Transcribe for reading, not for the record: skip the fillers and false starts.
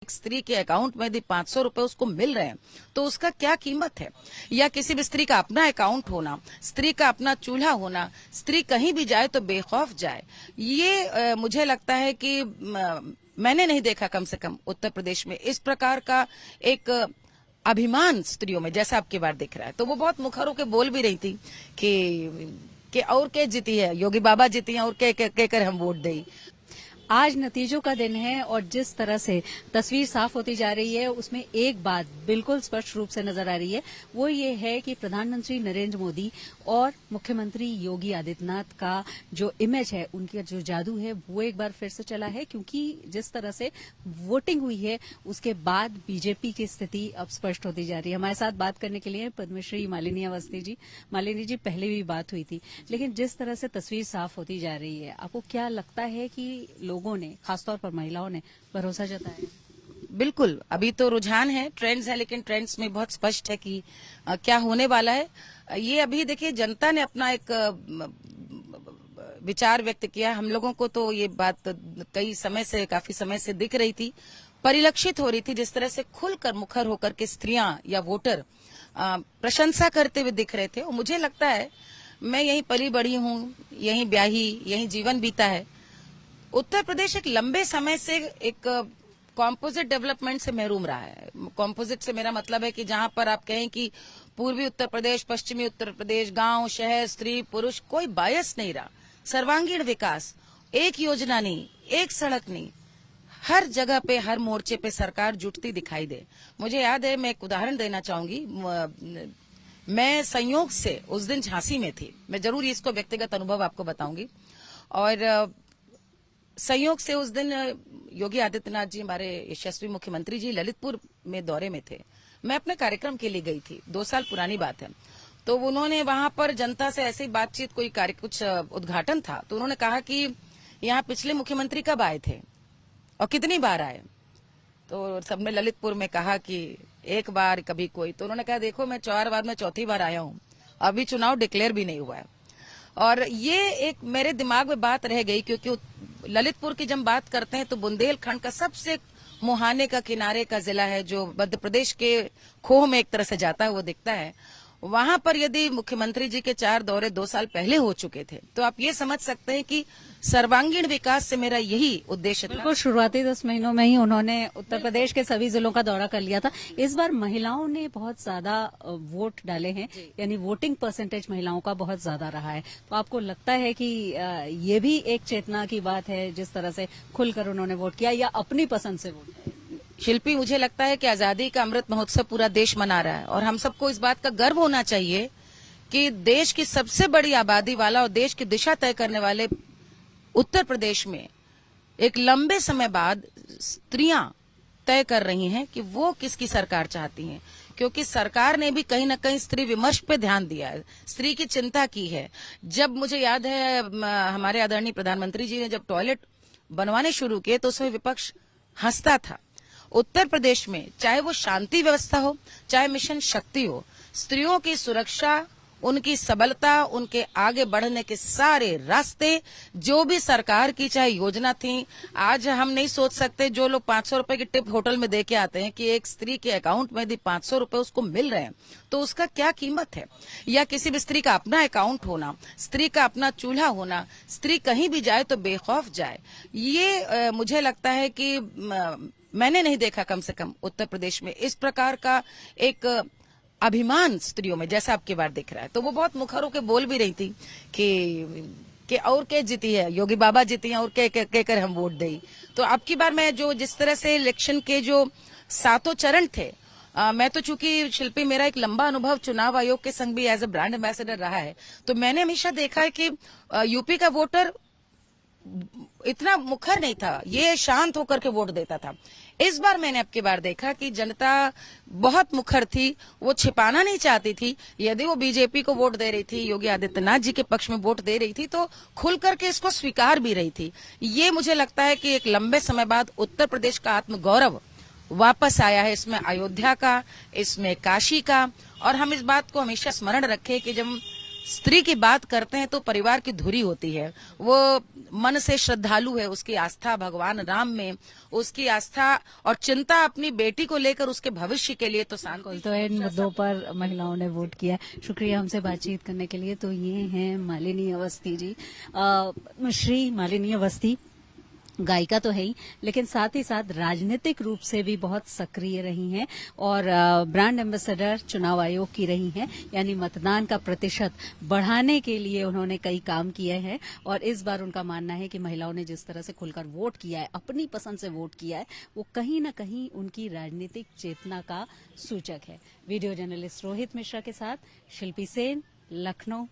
एक स्त्री के अकाउंट में यदि 500 रुपए उसको मिल रहे हैं तो उसका क्या कीमत है। या किसी भी स्त्री का अपना अकाउंट होना, स्त्री का अपना चूल्हा होना, स्त्री कहीं भी जाए तो बेखौफ जाए, ये मुझे लगता है कि मैंने नहीं देखा कम से कम उत्तर प्रदेश में इस प्रकार का एक अभिमान स्त्रियों में जैसा आपकी बार दिख रहा है। तो वो बहुत मुखर होकर बोल भी रही थी कि और के जीती है, योगी बाबा जीती है और के कर हम वोट दें। आज नतीजों का दिन है और जिस तरह से तस्वीर साफ होती जा रही है उसमें एक बात बिल्कुल स्पष्ट रूप से नजर आ रही है, वो ये है कि प्रधानमंत्री नरेंद्र मोदी और मुख्यमंत्री योगी आदित्यनाथ का जो इमेज है, उनका जो जादू है वो एक बार फिर से चला है। क्योंकि जिस तरह से वोटिंग हुई है उसके बाद बीजेपी की स्थिति अब स्पष्ट होती जा रही है। हमारे साथ बात करने के लिए पद्मश्री मालिनी अवस्थी जी। मालिनी जी, पहले भी बात हुई थी, लेकिन जिस तरह से तस्वीर साफ होती जा रही है, आपको क्या लगता है कि लोगों ने, खासतौर पर महिलाओं ने, भरोसा जताया? बिल्कुल, अभी तो रुझान है, ट्रेंड्स है, लेकिन ट्रेंड्स में बहुत स्पष्ट है कि क्या होने वाला है। ये अभी देखिए जनता ने अपना एक विचार व्यक्त किया। हम लोगों को तो ये बात काफी समय से दिख रही थी, परिलक्षित हो रही थी, जिस तरह से खुलकर मुखर होकर के स्त्रियां या वोटर प्रशंसा करते हुए दिख रहे थे। और मुझे लगता है, मैं यहीं पली बड़ी हूँ, यहीं ब्याही, यहीं जीवन बीता है। उत्तर प्रदेश एक लंबे समय से एक कॉम्पोजिट डेवलपमेंट से महरूम रहा है। कॉम्पोजिट से मेरा मतलब है कि जहां पर आप कहें कि पूर्वी उत्तर प्रदेश, पश्चिमी उत्तर प्रदेश, गांव, शहर, स्त्री, पुरुष, कोई बायस नहीं रहा। सर्वांगीण विकास, एक योजना नहीं, एक सड़क नहीं, हर जगह पे, हर मोर्चे पे सरकार जुटती दिखाई दे। मुझे याद है, मैं एक उदाहरण देना चाहूंगी। मैं संयोग से उस दिन झांसी में थी, मैं जरूर इसको व्यक्तिगत अनुभव आपको बताऊंगी। और संयोग से उस दिन योगी आदित्यनाथ जी, हमारे यशस्वी मुख्यमंत्री जी, ललितपुर में दौरे में थे। मैं अपने कार्यक्रम के लिए गई थी, 2 साल पुरानी बात है। तो उन्होंने वहां पर जनता से ऐसी बातचीत, कुछ उद्घाटन था, तो उन्होंने कहा कि यहाँ पिछले मुख्यमंत्री कब आए थे और कितनी बार आए। तो सबने ललितपुर में कहा कि एक बार, कभी कोई। तो उन्होंने कहा, देखो मैं 4 बार में चौथी बार आया हूँ, अभी चुनाव डिक्लेयर भी नहीं हुआ है। और ये एक मेरे दिमाग में बात रह गई, क्योंकि ललितपुर की जब बात करते हैं तो बुंदेलखंड का सबसे मुहाने का किनारे का जिला है, जो मध्य प्रदेश के खोह में एक तरह से जाता है, वो दिखता है। वहां पर यदि मुख्यमंत्री जी के 4 दौरे 2 साल पहले हो चुके थे, तो आप ये समझ सकते हैं कि सर्वांगीण विकास से मेरा यही उद्देश्य था। बिल्कुल, शुरुआती 10 महीनों में ही उन्होंने उत्तर प्रदेश के सभी जिलों का दौरा कर लिया था। इस बार महिलाओं ने बहुत ज्यादा वोट डाले हैं, यानी वोटिंग परसेंटेज महिलाओं का बहुत ज्यादा रहा है। तो आपको लगता है कि ये भी एक चेतना की बात है, जिस तरह से खुलकर उन्होंने वोट किया, या अपनी पसंद से वोट किया? शिल्पी, मुझे लगता है कि आजादी का अमृत महोत्सव पूरा देश मना रहा है, और हम सबको इस बात का गर्व होना चाहिए कि देश की सबसे बड़ी आबादी वाला और देश की दिशा तय करने वाले उत्तर प्रदेश में एक लंबे समय बाद स्त्रियां तय कर रही हैं कि वो किसकी सरकार चाहती हैं। क्योंकि सरकार ने भी कहीं न कहीं स्त्री विमर्श पे ध्यान दिया है, स्त्री की चिंता की है। जब मुझे याद है, हमारे आदरणीय प्रधानमंत्री जी ने जब टॉयलेट बनवाने शुरू किए तो उसमें विपक्ष हंसता था। उत्तर प्रदेश में चाहे वो शांति व्यवस्था हो, चाहे मिशन शक्ति हो, स्त्रियों की सुरक्षा, उनकी सबलता, उनके आगे बढ़ने के सारे रास्ते, जो भी सरकार की चाहे योजना थी, आज हम नहीं सोच सकते जो लोग 500 रुपए की टिप होटल में दे के आते हैं कि एक स्त्री के अकाउंट में यदि 500 रुपए उसको मिल रहे हैं तो उसका क्या कीमत है। या किसी भी स्त्री का अपना अकाउंट होना, स्त्री का अपना चूल्हा होना, स्त्री कहीं भी जाए तो बेखौफ जाए, ये मुझे लगता है कि मैंने नहीं देखा कम से कम उत्तर प्रदेश में इस प्रकार का एक अभिमान स्त्रियों में जैसा आपकी बार दिख रहा है। तो वो बहुत मुखर होकर बोल भी रही थी कि और के जीती है, योगी बाबा जीती है और के कर हम वोट दें। तो आपकी बार मैं जिस तरह से इलेक्शन के जो 7 चरण थे, मैं तो चूंकि शिल्पी, मेरा एक लंबा अनुभव चुनाव आयोग के संग भी एज ए ब्रांड एम्बेसडर रहा है, तो मैंने हमेशा देखा है कि यूपी का वोटर इतना मुखर नहीं था, ये शांत होकर के वोट देता था। इस बार मैंने आपकी बार देखा कि जनता बहुत मुखर थी, वो छिपाना नहीं चाहती थी। यदि वो बीजेपी को वोट दे रही थी, योगी आदित्यनाथ जी के पक्ष में वोट दे रही थी, तो खुल करके इसको स्वीकार भी रही थी। ये मुझे लगता है कि एक लंबे समय बाद उत्तर प्रदेश का आत्मगौरव वापस आया है। इसमें अयोध्या का, इसमें काशी का, और हम इस बात को हमेशा स्मरण रखें कि जब स्त्री की बात करते हैं तो परिवार की धुरी होती है। वो मन से श्रद्धालु है, उसकी आस्था भगवान राम में, उसकी आस्था और चिंता अपनी बेटी को लेकर, उसके भविष्य के लिए। तो तो इन मुद्दों पर महिलाओं ने वोट किया। शुक्रिया हमसे बातचीत करने के लिए। तो ये हैं मालिनी अवस्थी जी। श्री मालिनी अवस्थी गायिका तो है ही, लेकिन साथ ही साथ राजनीतिक रूप से भी बहुत सक्रिय रही हैं और ब्रांड एम्बेसडर चुनाव आयोग की रही हैं, यानी मतदान का प्रतिशत बढ़ाने के लिए उन्होंने कई काम किए हैं। और इस बार उनका मानना है कि महिलाओं ने जिस तरह से खुलकर वोट किया है, अपनी पसंद से वोट किया है, वो कहीं न कहीं उनकी राजनीतिक चेतना का सूचक है। वीडियो जर्नलिस्ट रोहित मिश्रा के साथ शिल्पी सेन, लखनऊ।